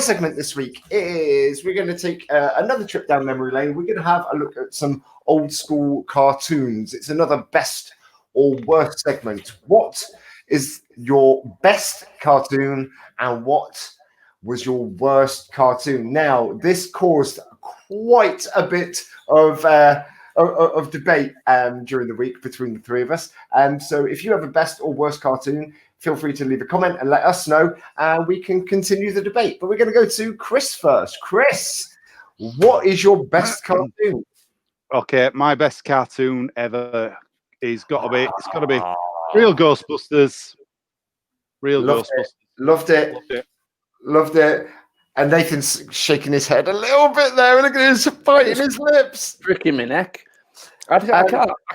segment this week is we're going to take another trip down memory lane. We're going to have a look at some old school cartoons. It's another best or worst segment. What is your best cartoon and what was your worst cartoon? Now, this caused quite a bit of debate during the week between the three of us. So if you have a best or worst cartoon, feel free to leave a comment and let us know, and we can continue the debate. But we're going to go to Chris first. Chris, what is your best cartoon? Okay, my best cartoon ever is got to be. It's got to be Real Ghostbusters. Loved it. And Nathan's shaking his head a little bit there. Look at his biting his lips. Pricking my neck. I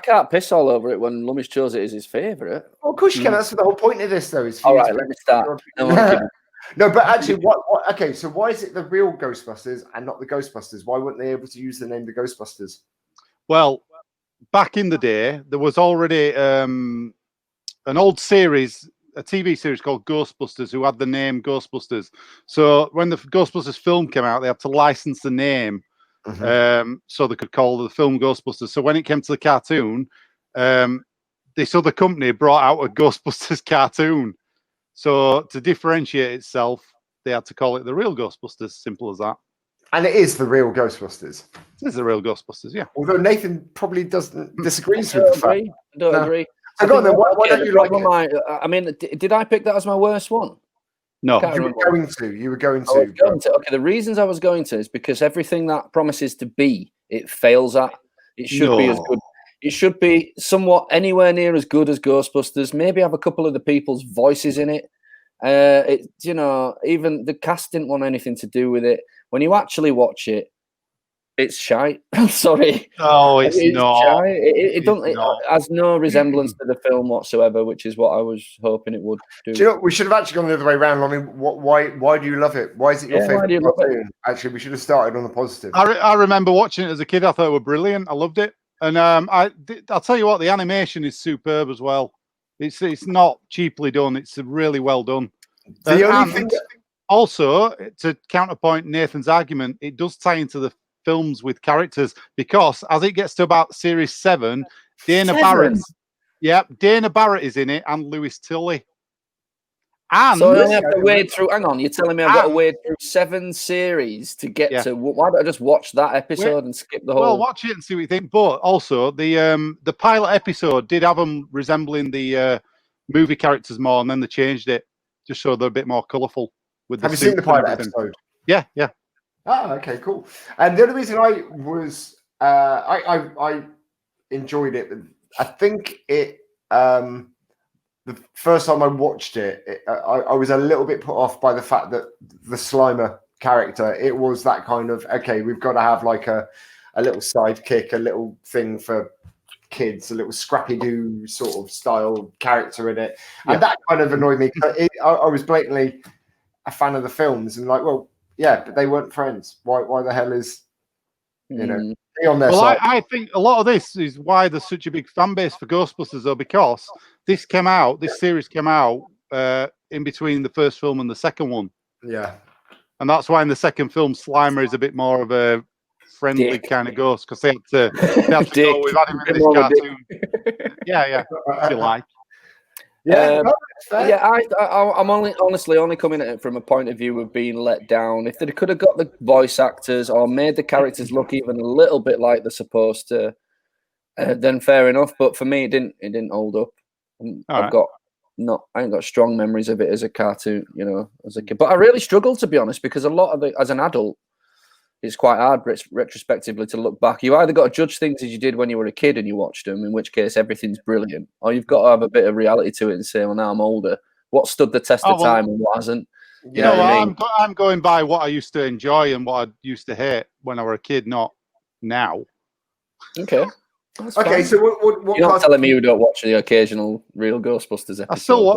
can't piss all over it when Lummish chose it as his favourite. Well, of course you can. That's the whole point of this, though. Is all right, let me start. No, but actually, what? Okay, so why is it the Real Ghostbusters and not the Ghostbusters? Why weren't they able to use the name the Ghostbusters? Well, back in the day, there was already an old series, a TV series called Ghostbusters, who had the name Ghostbusters. So when the Ghostbusters film came out, they had to license the name. So they could call the film Ghostbusters. So when it came to the cartoon, this other company brought out a Ghostbusters cartoon. So to differentiate itself, they had to call it the Real Ghostbusters. Simple as that. And it is the Real Ghostbusters. It is the Real Ghostbusters, yeah. Although Nathan probably disagrees with the fact. I don't agree. So go on then, why don't you like it? I mean, did I pick that as my worst one? No, you were going to. Okay, the reasons I was going to is because everything that promises to be, it fails at. It should be as good. It should be somewhat anywhere near as good as Ghostbusters. Maybe have a couple of the people's voices in it. Even the cast didn't want anything to do with it. When you actually watch it, it's shite. I'm sorry. No, it's not. Shite. It has no resemblance to the film whatsoever, which is what I was hoping it would do. Do you know, we should have actually gone the other way around. I mean, why do you love it? Why is it your favorite cartoon? Actually, we should have started on the positive. I remember watching it as a kid. I thought it was brilliant. I loved it. And I'll tell you what, the animation is superb as well. It's not cheaply done. It's really well done. The only thing also, to counterpoint Nathan's argument, it does tie into the films with characters, because as it gets to about series 7, Dana Barrett is in it, and Lewis Tilly. And so I only have to wade through. Hang on, you're telling me I've got to wade through 7 series to get to? Why don't I just watch that episode and skip the whole? Well, watch it and see what you think. But also, the pilot episode did have them resembling the movie characters more, and then they changed it just so they're a bit more colourful. Have you seen the pilot episode? Yeah. Oh, okay, cool. And the only reason I was I enjoyed it. I think it the first time I watched it, I was a little bit put off by the fact that the Slimer character, it was that kind of, okay, we've got to have like a little sidekick, a little thing for kids, a little Scrappy-Doo sort of style character in it. And that kind of annoyed me. I was blatantly a fan of the films and like, well, yeah, but they weren't friends. Why the hell is, be on their side? I think a lot of this is why there's such a big fan base for Ghostbusters, though, because this series came out in between the first film and the second one. Yeah. And that's why in the second film, Slimer is a bit more of a friendly kind of ghost, because they had to go, we've had him in this cartoon. Yeah, if you like. I'm honestly only coming at it from a point of view of being let down. If they could have got the voice actors or made the characters look even a little bit like they're supposed to, then fair enough. But for me, it didn't hold up. I ain't got strong memories of it as a cartoon, as a kid. But I really struggled, to be honest, because a lot of it, as an adult, it's quite hard retrospectively to look back. You either got to judge things as you did when you were a kid and you watched them, in which case everything's brilliant, or you've got to have a bit of reality to it and say, well, now I'm older, what stood the test of time and what hasn't? I'm going by what I used to enjoy and what I used to hate when I was a kid, not now. Okay. Okay, so what you're not telling me you don't watch the occasional Real Ghostbusters episode? I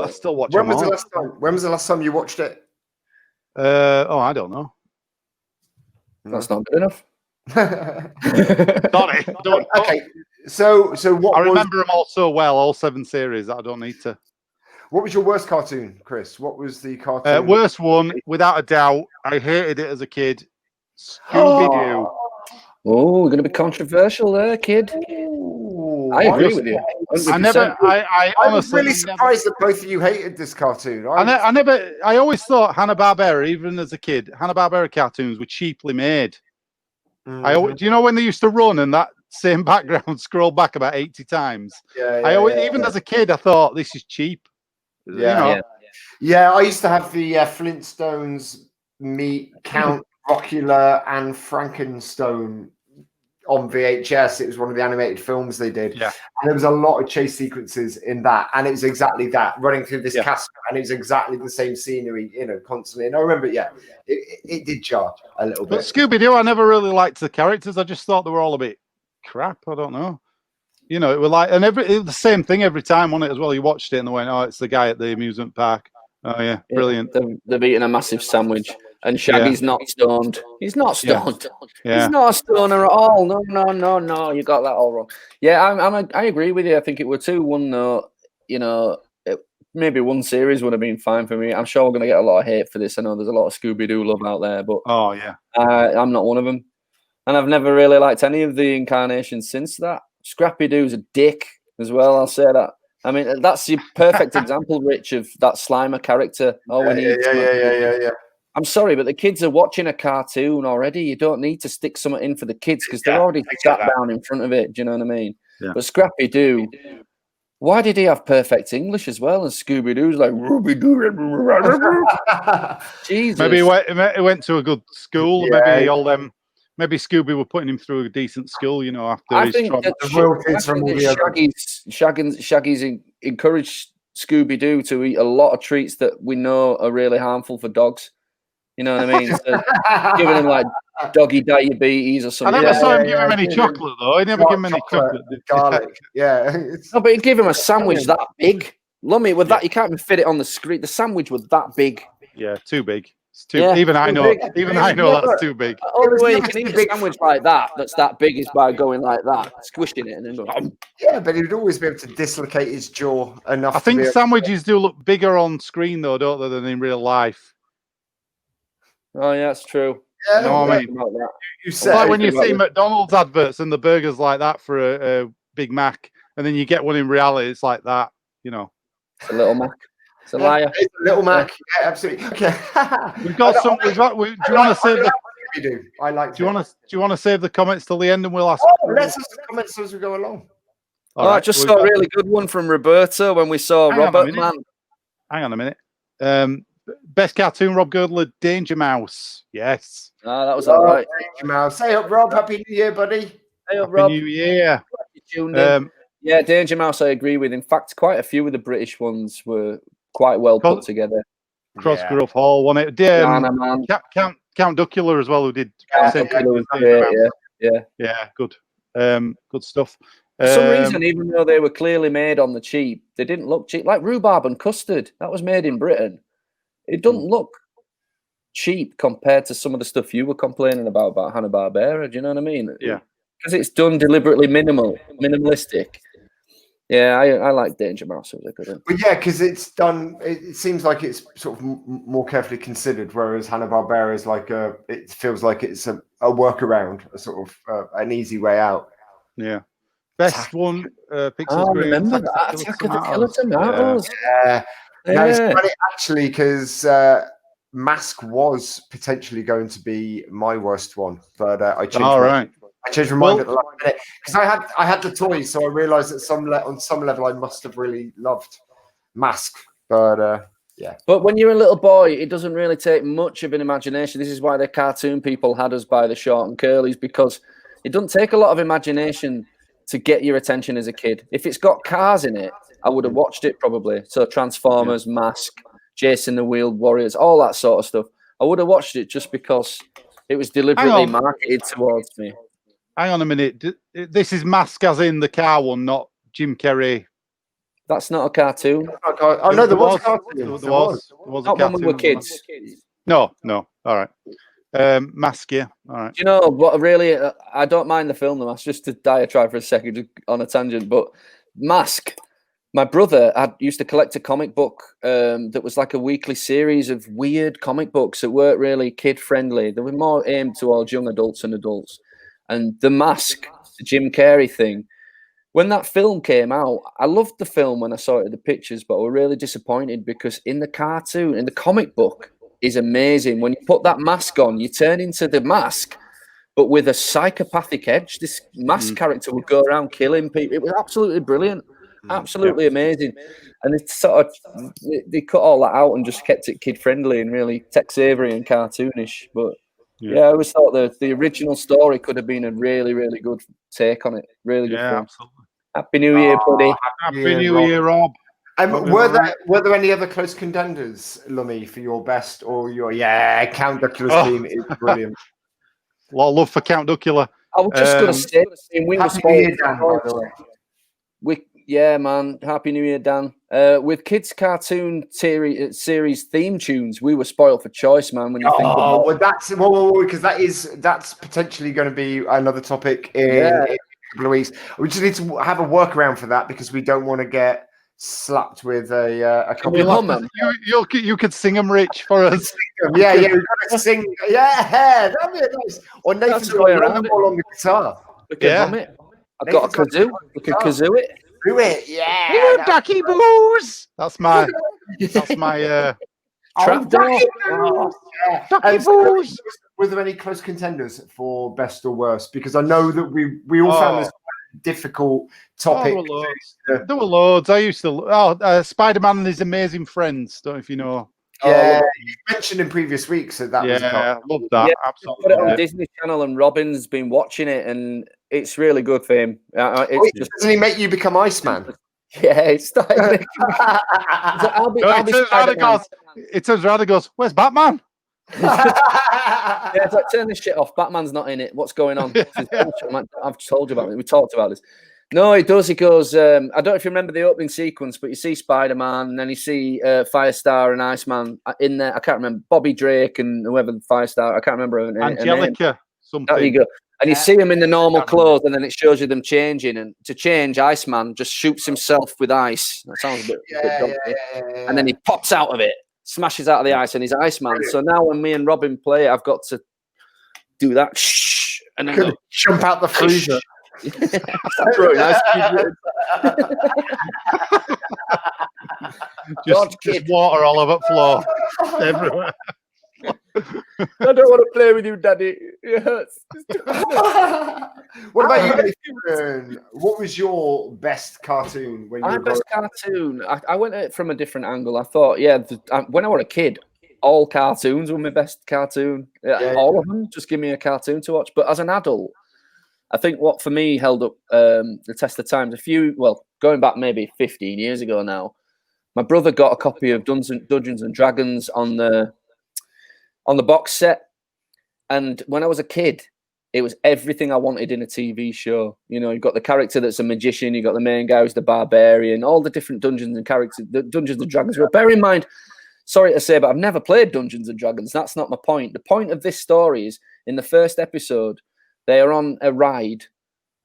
still watch When was the last time you watched it? I don't know. That's not good enough. Sorry. Okay, so what? I remember them all so well, all 7 series, that I don't need to. What was your worst cartoon, Chris? What was the cartoon? Worst one, without a doubt. I hated it as a kid. Scooby-Doo. Oh, we're going to be controversial there, kid. Ooh, I agree with you. I I was honestly really surprised that both of you hated this cartoon. I always thought Hanna-Barbera, even as a kid, Hanna-Barbera cartoons were cheaply made. Mhm. Do you know when they used to run and that same background scroll back about 80 times? Even as a kid, I thought this is cheap. Yeah, I used to have the Flintstones meet Count Rockula and Frankenstone on VHS. It was one of the animated films they did. Yeah. And there was a lot of chase sequences in that. And it was exactly that, running through this castle. And it was exactly the same scenery, constantly. And I remember, it did jar a little bit. But Scooby-Doo, I never really liked the characters. I just thought they were all a bit crap. I don't know. It was like, and it was the same thing every time on it as well. You watched it and they went, "Oh, it's the guy at the amusement park." Oh yeah, brilliant. They've eaten a massive sandwich, and Shaggy's not stoned. He's not stoned. Yeah. He's not a stoner at all. No. You got that all wrong. Yeah, I agree with you. I think it were 2-1 note. Maybe one series would have been fine for me. I'm sure we're going to get a lot of hate for this. I know there's a lot of Scooby-Doo love out there, but I'm not one of them, and I've never really liked any of the incarnations since that. Scrappy-Doo's a dick as well. I'll say that. I mean, that's your perfect example, Rich, of that Slimer character. Yeah. I'm sorry, but the kids are watching a cartoon already. You don't need to stick something in for the kids because they're already sat down in front of it. Do you know what I mean? Yeah. But Scrappy-Doo, why did he have perfect English as well? And Scooby-Doo's like, Ruby-Doo. Jesus. Maybe he went to a good school. Yeah. Maybe Scooby were putting him through a decent school, after his trouble. Shaggy's encouraged Scooby-Doo to eat a lot of treats that we know are really harmful for dogs. You know what I mean? So giving him like doggy diabetes or something. I never saw him give him any chocolate, though. He never gave him any chocolate. Garlic. Yeah. No, but he'd give him a sandwich that big. Lummy, with that, you can't even fit it on the screen. The sandwich was that big. Yeah, too big. Even I know that's too big. The only way you can eat a sandwich like that's that big is by going like that, squishing it, and then going. Yeah, but he would always be able to dislocate his jaw enough. I think sandwiches do look bigger on screen, though, don't they, than in real life? Oh, yeah, that's true. Yeah, you know what I mean? You said like when you see McDonald's adverts and the burgers like that for a Big Mac, and then you get one in reality, it's like that, It's a little Mac. It's a liar. It's a little Mac. Yeah, absolutely. Okay. We've got some. Do you want to save the? I like. Do you want to save the comments till the end, and we'll ask? Let's have the comments as we go along. All right. I just saw a really good one from Roberta when we saw Robert Man. Hang on a minute. Best cartoon, Rob Girdler, Danger Mouse. Yes. Ah, that was all right. Danger Mouse. Say up, Rob. Happy New Year, buddy. Hey up, Rob. Happy New Year. Yeah, Danger Mouse. I agree with. In fact, quite a few of the British ones were quite well put together. Crossgrove Hall won it. Count Duckula as well, who did. Yeah, good. Good stuff. For some reason, even though they were clearly made on the cheap, they didn't look cheap. Like rhubarb and custard, that was made in Britain. It doesn't look cheap compared to some of the stuff you were complaining about Hanna-Barbera. Do you know what I mean? Yeah. Because it's done deliberately minimalistic. Yeah, I like Danger Mouse. It was a good one. But yeah, because it's done. It seems like it's sort of more carefully considered, whereas Hanna-Barbera is like it feels like it's a workaround, a sort of an easy way out. Yeah. Best one, Pixels. I remember that. Attack of the Killer Tomatoes. Yeah. No, it's funny actually because Mask was potentially going to be my worst one, but I changed. All right. I changed my mind at the last minute because I had the toys, so I realised that on some level I must have really loved Mask, but yeah. But when you're a little boy, it doesn't really take much of an imagination. This is why the cartoon people had us by the short and curlies, because it doesn't take a lot of imagination to get your attention as a kid. If it's got cars in it, I would have watched it probably. So Transformers, Mask, Jason the Wheeled Warriors, all that sort of stuff. I would have watched it just because it was deliberately marketed towards me. Hang on a minute. This is Mask as in the car one, not Jim Carrey. That's not a cartoon. Oh no, there was a cartoon. There was not when we were kids. No. All right. Mask, yeah. All right. Do you know what? Really, I don't mind the film. That's just to diatribe for a second on a tangent. But Mask, My brother used to collect a comic book that was like a weekly series of weird comic books that weren't really kid-friendly. They were more aimed towards young adults and adults. And The Mask, the Jim Carrey thing, when that film came out, I loved the film when I saw it in the pictures, but I was really disappointed because in the cartoon, in the comic book, is amazing. When you put that mask on, you turn into the Mask, but with a psychopathic edge. This Mask character would go around killing people. It was absolutely brilliant. Absolutely amazing. And it's sort of they cut all that out and just kept it kid friendly and really Tex Avery and cartoonish. But I always thought the original story could have been a really, really good take on it. Really good film. Absolutely. Happy New Year, buddy. Happy New Year, Rob. Were there any other close contenders, Lummy, for your best or your Count Duckula's team is brilliant. A lot of love for Count Duckula. I was just going to say, we were Happy New Year, Dan, by the way. Yeah, man. Happy New Year, Dan. With kids' cartoon series theme tunes, we were spoiled for choice, man. When you think about it, that's potentially going to be another topic in a couple of weeks. We just need to have a workaround for that because we don't want to get slapped with a copy. You could sing them, Rich, for us. We've got to sing. Yeah, that'd be nice. Or Nathan's got to run them all on the guitar. We can hum it. I've got a kazoo. We can kazoo it. Do it, yeah. Ducky Blues. That's my trap door. Ducky Blues. Were there any close contenders for best or worst? Because I know that we all found this quite a difficult topic. There were loads. I used to. Spider-Man and His Amazing Friends. Don't know if you know. Yeah, you mentioned in previous weeks that was. Yeah, love that. Yeah, absolutely. Put it on Disney Channel, and Robin's been watching it, and it's really good for him. Doesn't he make you become Iceman? Yeah, it's starting. It turns around and goes, "Where's Batman?" It's like, turn this shit off. Batman's not in it. What's going on? I've told you about it. We talked about this. No, he does. He goes, I don't know if you remember the opening sequence, but you see Spider-Man and then you see Firestar and Iceman in there. I can't remember. Bobby Drake and whoever Firestar. I can't remember. Angelica. Something. There you go. And you see them in the normal clothes and then it shows you them changing. And to change, Iceman just shoots himself with ice. That sounds a bit dumb. And then he pops out of it, smashes out of the ice and he's Iceman. So now when me and Robin play, I've got to do that. Shh. And then jump out the freezer. just water all over the floor everywhere. I don't want to play with you, Daddy. Yes. What about you, Nathan? What was your best cartoon when you were best cartoon? I went at it from a different angle. I thought, when I was a kid, all cartoons were my best cartoon. All of them. Just give me a cartoon to watch. But as an adult, I think what for me held up the test of time, going back maybe 15 years ago now, my brother got a copy of Dungeons and Dragons on the box set. And when I was a kid, it was everything I wanted in a TV show. You know, you've got the character that's a magician, you've got the main guy who's the barbarian, all the different Dungeons and characters, the Dungeons and Dragons. Well, bear in mind, sorry to say, but I've never played Dungeons and Dragons. That's not my point. The point of this story is in the first episode, they are on a ride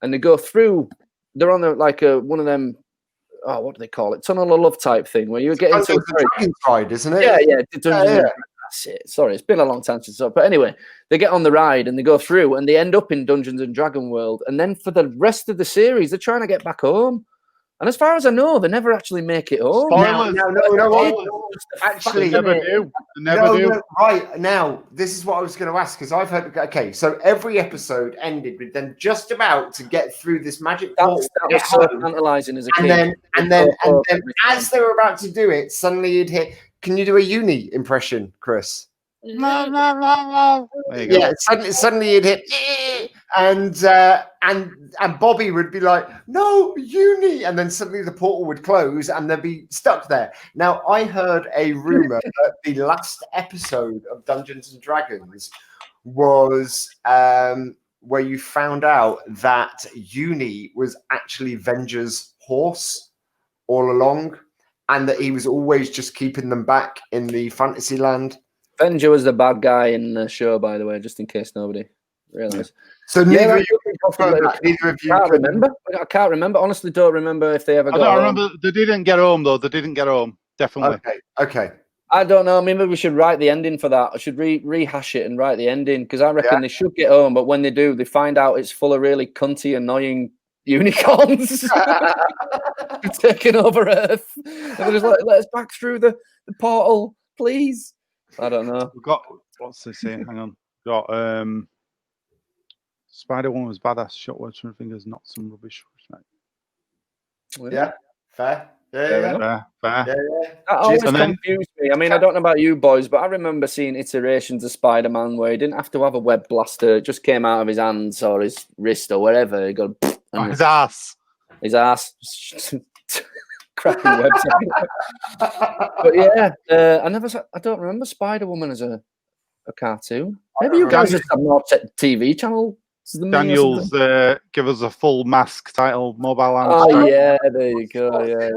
and they go through, they're on one of them, what do they call it? Tunnel of Love type thing where you get into a Dragon ride, isn't it? Yeah. That's it. Sorry, it's been a long time since. But anyway, they get on the ride and they go through and they end up in Dungeons and Dragon World. And then for the rest of the series, they're trying to get back home. And as far as I know, they never actually make it home. No. Actually, they never do. No. Right, now, this is what I was going to ask, because I've heard, okay, so every episode ended with them just about to get through this magic portal. That was so tantalising as a kid. And then as they were about to do it, suddenly you'd hear, can you do a uni impression, Chris? No. Yeah, suddenly you'd hit, and Bobby would be like, no, uni, and then suddenly the portal would close and they'd be stuck there. Now, I heard a rumor that the last episode of Dungeons and Dragons was where you found out that Uni was actually Venger's horse all along, and that he was always just keeping them back in the fantasy land. Venger was the bad guy in the show, by the way, just in case nobody realised. So Yeah, neither of you can't remember. I can't remember. Honestly, don't remember if they ever got home. I remember they didn't get home though. They didn't get home. Definitely. Okay. I don't know. Maybe we should write the ending for that. I should rehash it and write the ending because I reckon they should get home. But when they do, they find out it's full of really cunty, annoying unicorns taking over Earth. And they're just like, let us back through the portal, please. I don't know. We've got, what's this here? Hang on. Got Spider-Woman was badass. Shot words from her fingers, not some rubbish. Yeah, fair. Yeah. Fair. That always confused me. I mean, I don't know about you boys, but I remember seeing iterations of Spider-Man where he didn't have to have a web blaster; it just came out of his hands or his wrist or wherever. He got his ass. His ass. Cracking webs. But yeah, I don't remember Spider-Woman as a cartoon. Maybe you guys just have more TV channel. Daniel's give us a full Mask title, mobile. Oh yeah, there you go. Yeah.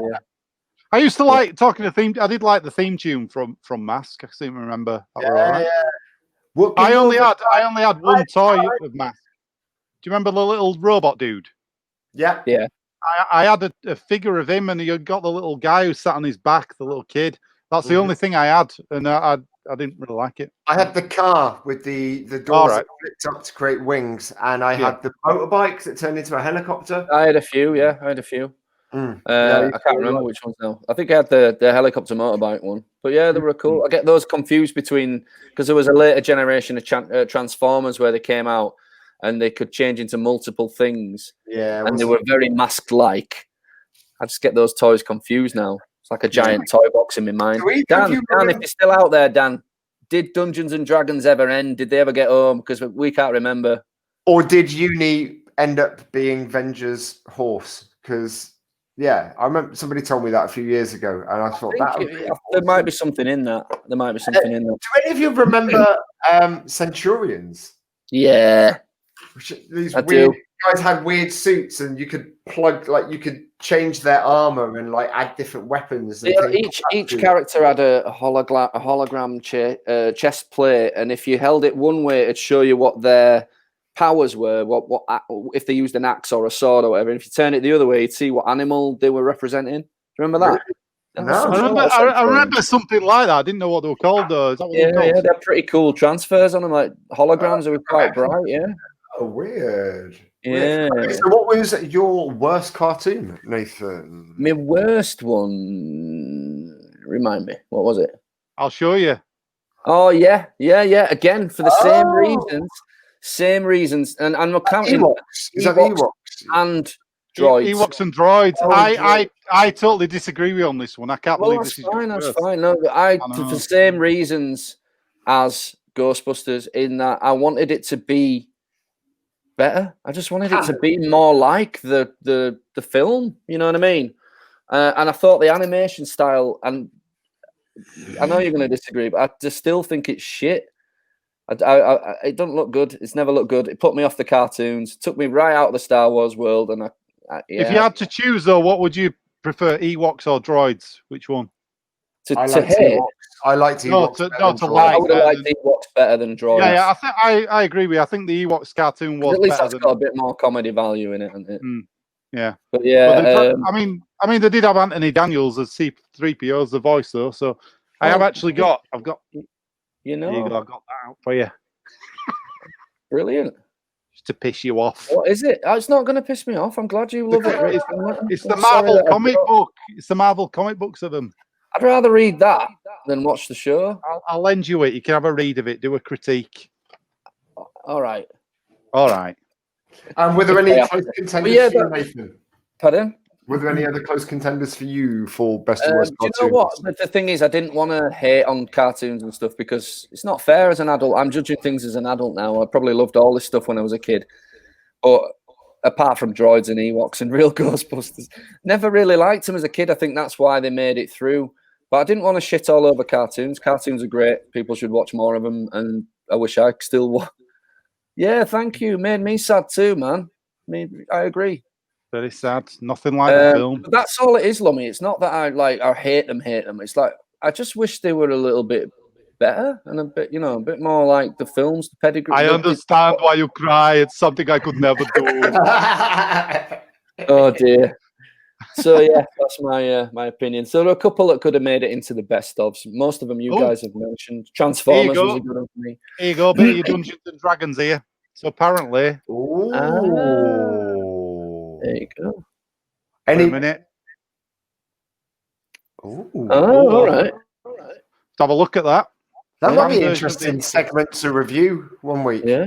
I used to like talking to theme. I did like the theme tune from Mask. I seem to remember. I only had one toy of Mask. Do you remember the little robot dude? Yeah. I had a figure of him, and he got the little guy who sat on his back, the little kid. That's the only thing I had, and I didn't really like it. I had the car with the doors that flipped up to create wings, and I had the motorbikes that turned into a helicopter. I had a few, I can't remember which ones now. I think I had the helicopter motorbike one. But yeah, they were cool. I get those confused between, because there was a later generation of Transformers where they came out and they could change into multiple things. Yeah. And they were very Mask-like. I just get those toys confused now. It's like a giant toy box in my mind. Dan, if you're still out there, Dan, did Dungeons and Dragons ever end? Did they ever get home? Because we can't remember. Or did Uni end up being Venger's horse? Because I remember somebody told me that a few years ago, and I thought there might be something in that. Do any of you remember Centurions? Yeah. These weird guys had weird suits, and you could change their armor and add different weapons. And each character had a hologram chest plate, and if you held it one way, it'd show you what their powers were. What if they used an axe or a sword or whatever. And if you turn it the other way, you'd see what animal they were representing. Remember that? No. I remember something like that. I didn't know what they were called though. They're pretty cool transfers on them, like holograms. They were quite bright. Yeah. Oh, weird. Yeah. Okay, so what was your worst cartoon, Nathan? My worst one. Remind me. What was it? I'll show you. Oh yeah. Again, for the same reasons. And I'm counting Ewoks. Is that the Ewoks? And droids. Ewoks and droids. I totally disagree with you on this one. I can't believe this is fine. That's fine. No, for the same reasons as Ghostbusters, in that I wanted it to be better. I just wanted it to be more like the film. You know what I mean? And I thought the animation style, and I know you're going to disagree, but I just still think it's shit. It doesn't look good. It's never looked good. It put me off the cartoons. It took me right out of the Star Wars world. And if you had to choose, though, what would you prefer, Ewoks or droids? Which one? I liked Ewoks. I liked Ewoks. I would have liked Ewoks better than droids. Yeah, I agree with you. I think the Ewoks cartoon was at least better. That's got a bit more comedy value in it, hasn't it? Yeah, but yeah. I mean, they did have Anthony Daniels as C-3PO as the voice, though. So I've got. I've got that out for you. Brilliant. Just to piss you off. What is it? Oh, it's not going to piss me off. I'm glad you love it. It's the Marvel comic book. It's the Marvel comic books of them. I'd rather read that than watch the show. I'll lend you it. You can have a read of it. Do a critique. All right. And were there any close contenders for you, Nathan? Pardon? Were there any other close contenders for you for best and worst cartoons? You know what? The thing is, I didn't want to hate on cartoons and stuff because it's not fair as an adult. I'm judging things as an adult now. I probably loved all this stuff when I was a kid. But apart from droids and Ewoks and real Ghostbusters, never really liked them as a kid. I think that's why they made it through. But I didn't want to shit all over cartoons. Cartoons are great. People should watch more of them. And I wish I could still watch. Yeah, thank you. Made me sad too, man. I agree. Very sad. Nothing like the film. But that's all it is, Lummy. It's not that I hate them. It's like I just wish they were a little bit better and a bit, a bit more like the films, the pedigree. I understand why you cry. It's something I could never do. Oh dear. So yeah, that's my opinion. So there are a couple that could have made it into the best ofs. Most of them you guys have mentioned. Transformers was a good one for me. Here you go, bit of your Dungeons and Dragons here. So apparently, there you go. Wait a minute. All right. Let's have a look at that. That might be an interesting segment to review one week. Yeah.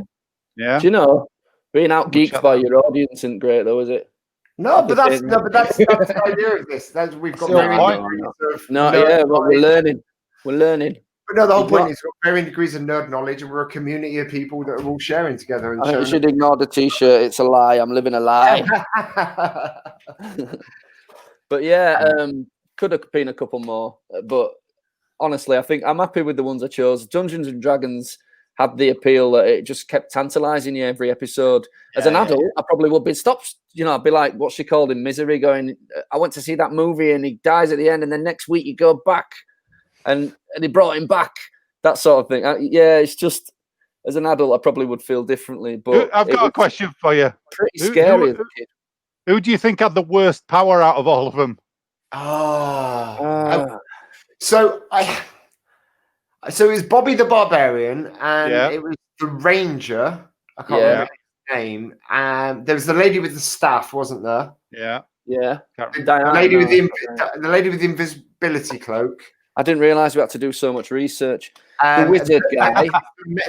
Yeah. Do you know, being out-geeked by your audience isn't great, though, is it? No, but that's the idea of this. We've got varying degrees of but we're learning. We're learning. But no, the whole point is we've got varying degrees of nerd knowledge, and we're a community of people that are all sharing together. And you should ignore the T-shirt. It's a lie. I'm living a lie. But yeah, could have been a couple more. But honestly, I think I'm happy with the ones I chose. Dungeons and Dragons had the appeal that it just kept tantalizing you every episode. As an adult, I probably would be stopped. I'd be like, what's she called in Misery, going, I went to see that movie and he dies at the end, and then next week you go back and he brought him back. That sort of thing. It's just, as an adult, I probably would feel differently. But I've got a question for you. Pretty scary as a kid. Who do you think had the worst power out of all of them? So it was Bobby the Barbarian, and it was the Ranger. I can't remember his name. And there was the lady with the staff, wasn't there? Yeah. The lady with the invisibility cloak. I didn't realise we had to do so much research. The wizard guy.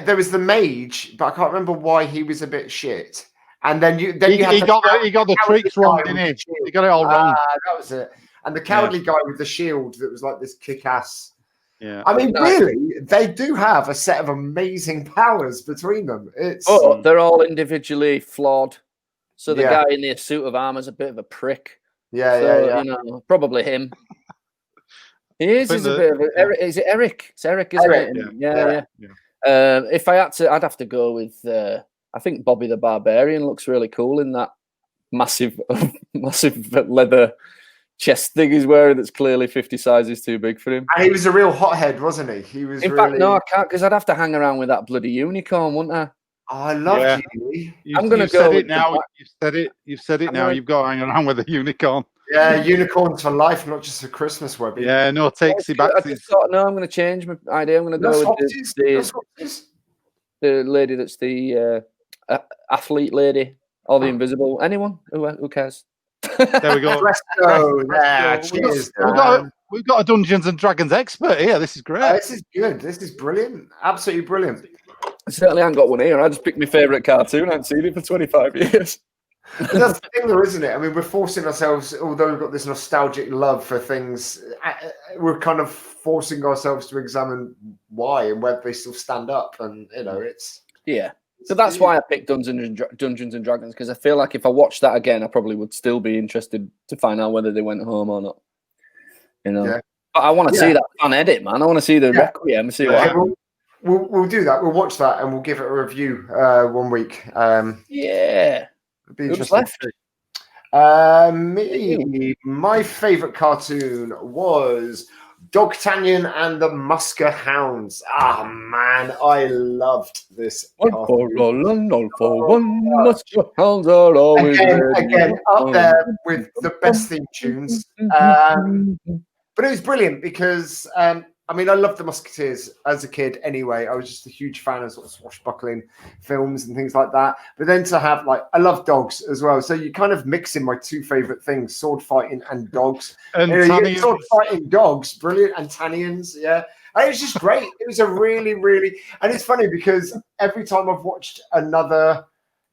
There was the mage, but I can't remember why he was a bit shit. And then he got the tricks wrong, didn't he? He got it all wrong. That was it. And the cowardly guy with the shield that was like this kick-ass. Yeah. I mean, really, they do have a set of amazing powers between them. They're all individually flawed. So the guy in the suit of armor is a bit of a prick. Probably him. He is. He's a bit of Eric. Is it Eric? It's Eric, isn't it? Yeah. If I had to, I'd have to go with. I think Bobby the Barbarian looks really cool in that massive leather chest thing he's wearing. That's clearly 50 sizes too big for him. And he was a real hothead, wasn't he? He was. In fact, no, I can't, because I'd have to hang around with that bloody unicorn, wouldn't I? Oh, I love you. I'm going to go. It now. You've said it now. You've got to hang around with a unicorn. Yeah, unicorns for life, not just for Christmas, Webby. Yeah, no takesy back. No, I'm going to change my idea. I'm going to go with the lady that's the athlete lady, or the invisible. Anyone? Who cares? There we go. Let's go. Cheers. We've got a Dungeons and Dragons expert here. This is great. This is good. This is brilliant. Absolutely brilliant. I certainly haven't got one here. I just picked my favourite cartoon. I haven't seen it for 25 years. That's the thing, though, isn't it? I mean, we're forcing ourselves, although we've got this nostalgic love for things, we're kind of forcing ourselves to examine why and whether they still stand up. And, it's... Yeah. So that's why I picked Dungeons and Dragons, because I feel like if I watched that again, I probably would still be interested to find out whether they went home or not. But I want to see that fan edit, man. I want to see the Requiem and see what happens. We'll do that. We'll watch that and we'll give it a review one week. It'd be interesting. My favourite cartoon was Dogtanian and the Musker Hounds. Ah, man, I loved this cartoon. Musker Hounds are always again, up there with the best theme tunes. But it was brilliant because, I loved the Musketeers as a kid anyway. I was just a huge fan of sort of swashbuckling films and things like that. But then to have, I love dogs as well. So you kind of mix in my two favourite things, sword fighting and dogs. And sword fighting dogs, brilliant. And Tanians, yeah. And it was just great. It was a really, really... And it's funny because every time I've watched another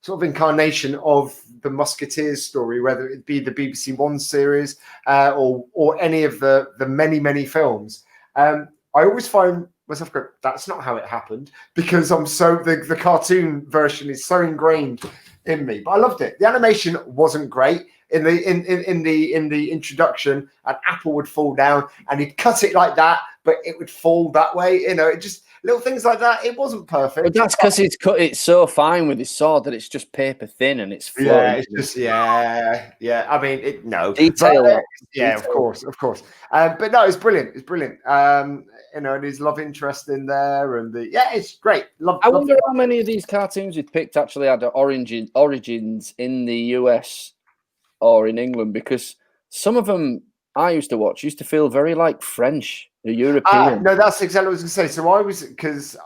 sort of incarnation of the Musketeers story, whether it be the BBC One series or any of the many, many films... I always find myself going, that's not how it happened, because the cartoon version is so ingrained in me. But I loved it. The animation wasn't great. In the introduction, an apple would fall down and he'd cut it like that, but it would fall that way. It just little things like that. It wasn't perfect. But that's because it's cut it so fine with his sword that it's just paper thin and it's floating. Yeah, it's just yeah. I mean, no Detail. But, yeah, of course. But no, it's brilliant. It's brilliant. And his love interest in there, and it's great. I wonder how many of these cartoons we picked actually had origins in the US or in England, because some of them I used to watch used to feel very like French, or European. No, that's exactly what I was going to say. So I was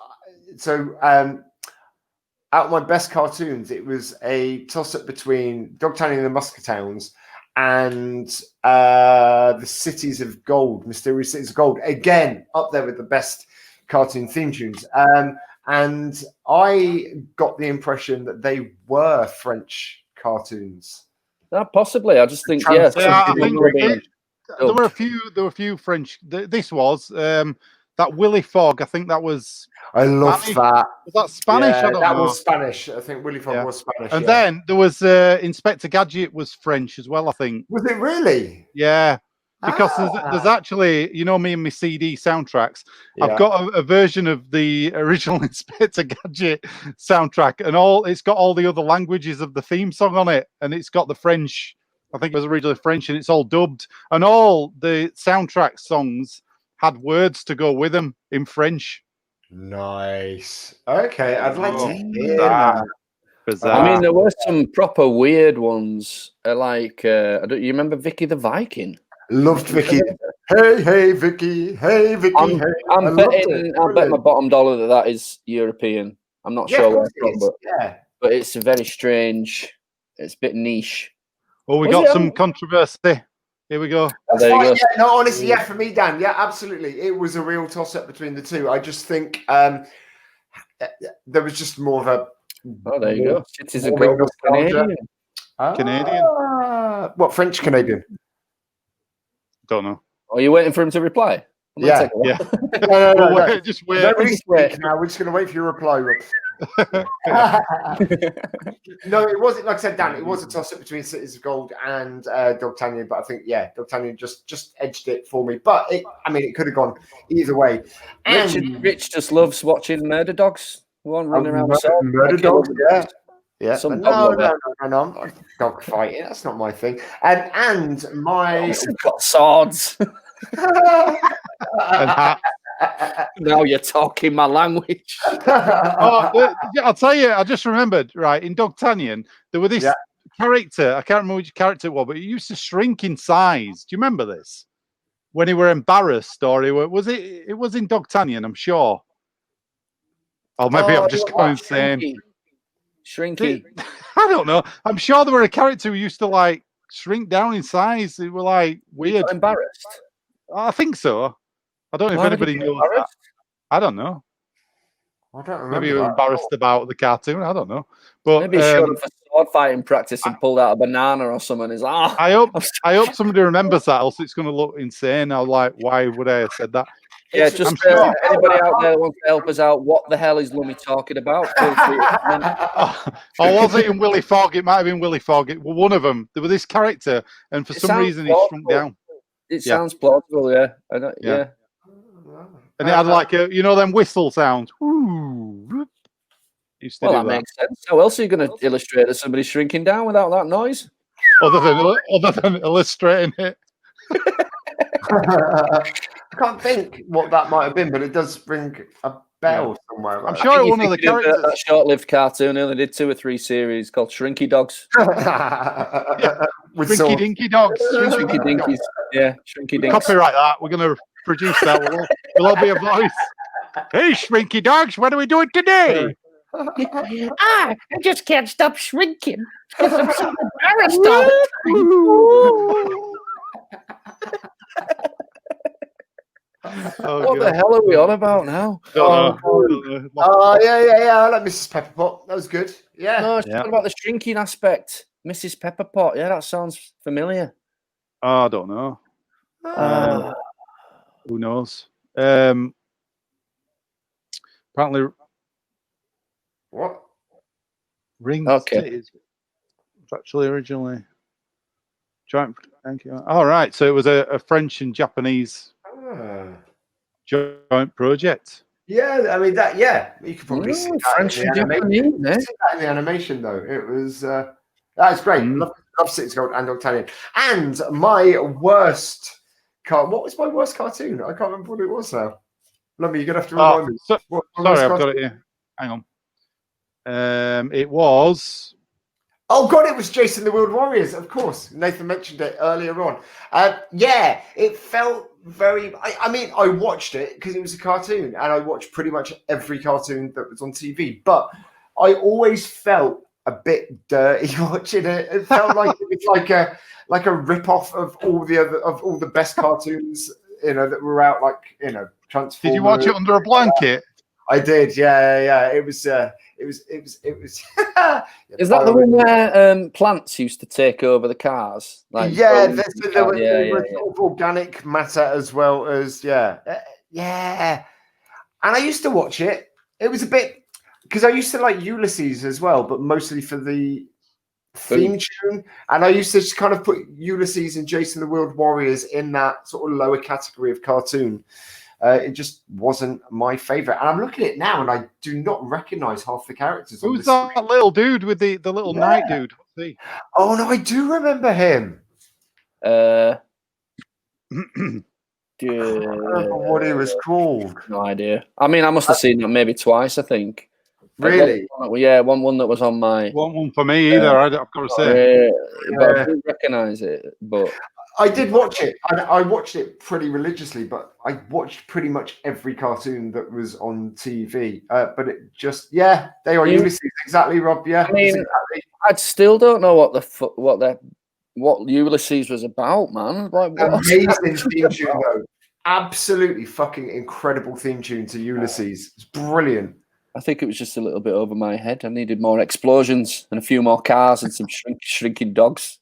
out of my best cartoons, it was a toss-up between Dogtanian and the Muscatowns and the Cities of Gold, Mysterious Cities of Gold. Again, up there with the best cartoon theme tunes. And I got the impression that they were French cartoons. Possibly. I just think, I think there were a few French. This was that Willy Fogg. I think that was. I love that. Was that Spanish? Yeah, I don't that know. was Spanish. I think Willy Fogg was Spanish. And then there was Inspector Gadget was French as well, I think. Was it really? Yeah. Because there's actually, me and my CD soundtracks, I've got a version of the original Inspector Gadget soundtrack, and it's got all the other languages of the theme song on it, and it's got the French. I think it was originally French, and it's all dubbed, and all the soundtrack songs had words to go with them in French. Nice. Okay, I'd like to hear that. I mean, there were some proper weird ones, like you remember Vicky the Viking? Loved Vicky. Hey, Vicky. Hey, Vicky. I bet my bottom dollar that is European. I'm not sure where it's from, but it's very strange. It's a bit niche. Well, we got some controversy. Here we go. There you go. Yeah, no, honestly, for me, Dan, absolutely. It was a real toss-up between the two. I just think there was just more of a... Oh, there you go. Cities of Gold Canadian. Canadian? What, French Canadian? Don't know. Are you waiting for him to reply? Yeah. No. Just wait. Nobody's speaking now. We're just going to wait for your reply, Rob. No, it wasn't. Like I said, Dan, it was a toss-up between Cities of Gold and Dogtanian, but I think Dogtanian just edged it for me. But it could have gone either way. Rich just loves watching murder dogs. One running around. Murder dogs, yeah. Yeah. No, I'm not dog fighting. That's not my thing. And my got swords. Now you're talking my language. I'll tell you, I just remembered, right, in Dogtanian, there was this character, I can't remember which character it was, but he used to shrink in size. Do you remember this? When he were embarrassed, or it was in Dogtanian, I'm sure. Or maybe I'm just going insane. Shrinky. I don't know. I'm sure there were a character who used to like shrink down in size. They were like weird. Embarrassed? I think so. I don't know if anybody knows that. I don't know. I don't remember. Maybe you were embarrassed about the cartoon. I don't know. But maybe he showed up for sword fighting practice and pulled out a banana or something. He's like, I hope somebody remembers that, else it's going to look insane. I was like, why would I have said that? Yeah, just anybody out there that wants to help us out, what the hell is Lummy talking about? Or was it in Willy Fogg? It might have been Willy Fogg. Well, one of them. There was this character, and for some reason he shrunk down. It sounds plausible, yeah. Yeah. And it had like them whistle sounds. Ooh. That makes sense. How else are you going to illustrate that somebody's shrinking down without that noise? Other than illustrating it. I can't think what that might have been, but it does ring a bell somewhere. Right? I'm sure one of the characters. That short-lived cartoon, they only did 2 or 3 series called Shrinky Dogs. Shrinky Dinky Dogs. Shrinky Dinkies. Yeah, Shrinky Dinkies. Copyright that. We're going to produce that. We'll all be a voice. Hey, Shrinky Dogs, what are we doing today? I just can't stop shrinking because I'm so embarrassed all the What the hell are we on about now? Yeah. I like Mrs. Pepperpot. That was good. Yeah. No, she's talking about the shrinking aspect. Mrs. Pepperpot. Yeah, that sounds familiar. I don't know. Who knows? Apparently. What? Ring. Okay. It's actually originally joint. Thank you. All right. So it was a French and Japanese joint project. Yeah, I mean that. Yeah, you could probably see that French in and the animation. Japanese, You could see that in the animation, though. It was that's great. Love City Gold and Octalion. And my worst what was my worst cartoon? I can't remember what it was now. Lummy, you're gonna have to remind me. What my worst Sorry, I've got cartoon? it here. Hang on. It was. Oh God, it was Jason the World Warriors, of course. Nathan mentioned it earlier on. Yeah, it felt very. I mean, I watched it because it was a cartoon, and I watched pretty much every cartoon that was on TV. But I always felt a bit dirty watching it. It felt like it was like a rip off of all the best cartoons, that were out, Transformers. Did you watch it under a blanket? I did, yeah. It was. Is that the one where plants used to take over the cars? There were sort of organic matter as well as yeah. And I used to watch it. It was a bit because I used to like Ulysses as well, but mostly for the theme tune. And I used to just kind of put Ulysses and Jason the World Warriors in that sort of lower category of cartoon. It just wasn't my favorite, and I'm looking at it now, and I do not recognize half the characters. Who's that little dude with the little knight dude? What's he? Oh no, I do remember him. I don't remember what he was called. No idea. I mean, I must have seen that maybe twice. I think. Really? One that was on my. One for me either. I've got to say. But I do recognise it. But I did watch it. I watched it pretty religiously, but I watched pretty much every cartoon that was on TV. But it just, they are Ulysses. Exactly, Rob. Yeah. I mean, exactly. I still don't know what Ulysses was about, man. Like, amazing theme tune, though. Absolutely fucking incredible theme tune to Ulysses. It's brilliant. I think it was just a little bit over my head. I needed more explosions and a few more cars and some shrinking dogs.